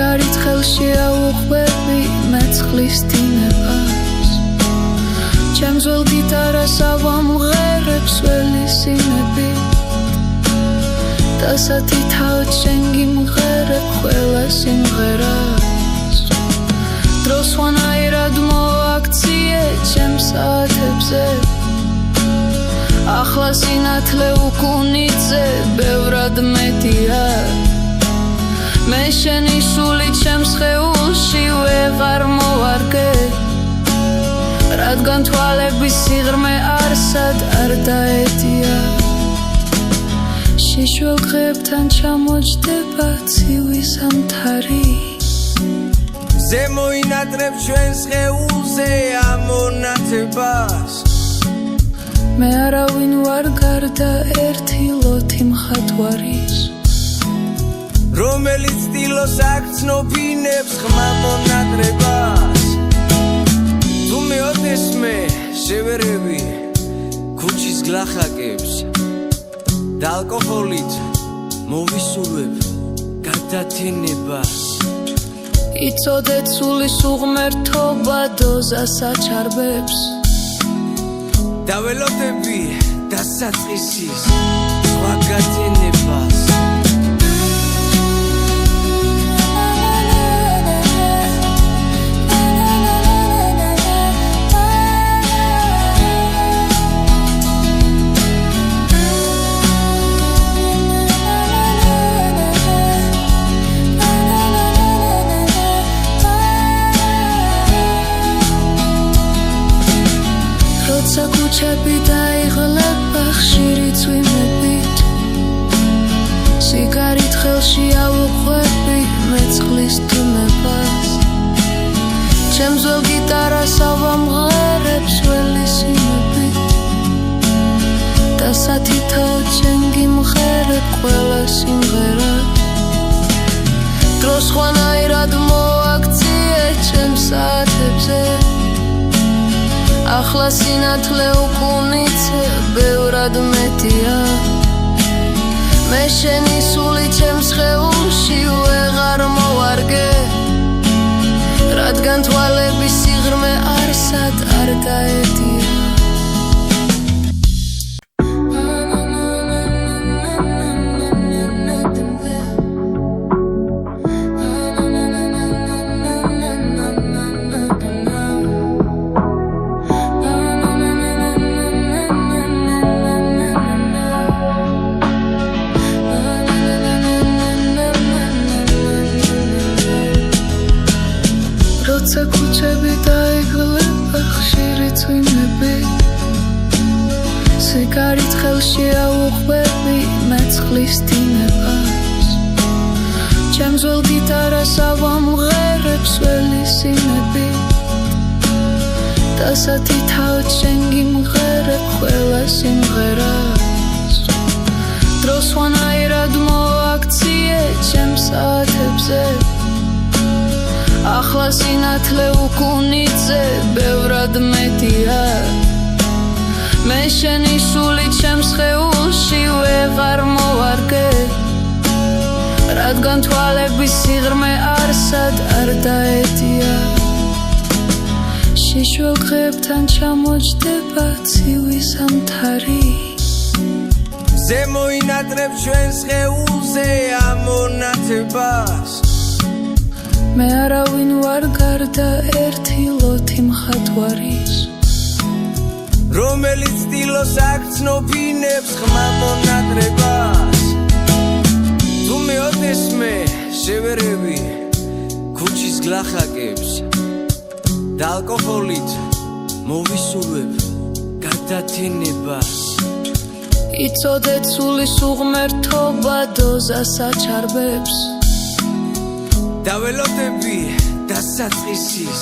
სიგარით ხელში აუხვევი მეწყლის დინებას ჩემს ველგიტარას ავამღერებს ველი სინები დასათი თავით შენ გიმღერებ ყველა სიმღერას დროს ვანაირად მოაქციე ჩემს საათებზე ახლა სინათლე უკუნიძე ბევრად მეტია მე შენი სული ჩემს ხეულში ვეღარ მოვარგე რადგან თვალების სიღრმე არსად არ დაედია შიშველ დღეებთან ჩამოჯდება ცივი ზამთარი ზემოინატრებ ჩვენს ხეულზე ამონათებას მე არავინ ვარ გარდა ერთი ლოთი მხატვარის რომელიც სტილოს აქცნობინებს ხმა მონადრებას თუ მეოდეს მე შევერები ქუჩის გლახაკებს და ალკოჰოლით მოვისურვებ გადათენებას იცოდეთ სულის უღმერთობა დოზას აჩარბებს დაველოდები დასაწყისის სხვა გადენებას როცა ქუჩები დაიღლება ხშირი წვიმებით სიგარით ხელში ავუხვევი მეწყლის დინებას ჩემს ველს გიტარას ავამღერებს ველი სინებით დასათი თავით შენ გიმღერებ ყველა სიმღერას დროს ხვანაირად მოაქციე ჩემს საათებზე ახლა სინათლე უკუნიძე ბევრად მეტია მე შენი სული ჩემს ხეულში ვეღარ მოვარგე რადგან თვალების სიღრმე არსად არ დაედია როცა ქუჩები დაიღლება ხშირი წვიმებით სიგარით ხელში აუხვევი მეწყლის დინებას ჩემს ველს გიტარას ავამღერებს ველი სინებით დასათი თავით შენ გიმღერებ ყველა სიმღერას დროს ვანაირად მოაქციე ჩემს საათებზე ახლა სინათლე უკუნიძე ბევრად მეტია მე შენი სული ჩემს ხეულში ვეღარ მოვარგე რადგან თვალების სიღრმე არსად არ დაედია შიშველ დღეებთან ჩამოჯდება ცივი ზამთარი ზემოინატრებ ჩვენს ხეულზე ამონათებას მე არავინ ვარ გარდა ერთი ლოთი მხატვარის რომელიც სტილოს აქცნობინებს ხმა მონადრებას თუ მეოდეს მე შევერები ქუჩის გლახაკებს და ალკოჰოლით მოვისურვებ გადათენებას იცოდეთ სულის უღმერთობა დოზას აჩარბებს დაველოდები დასაწყისის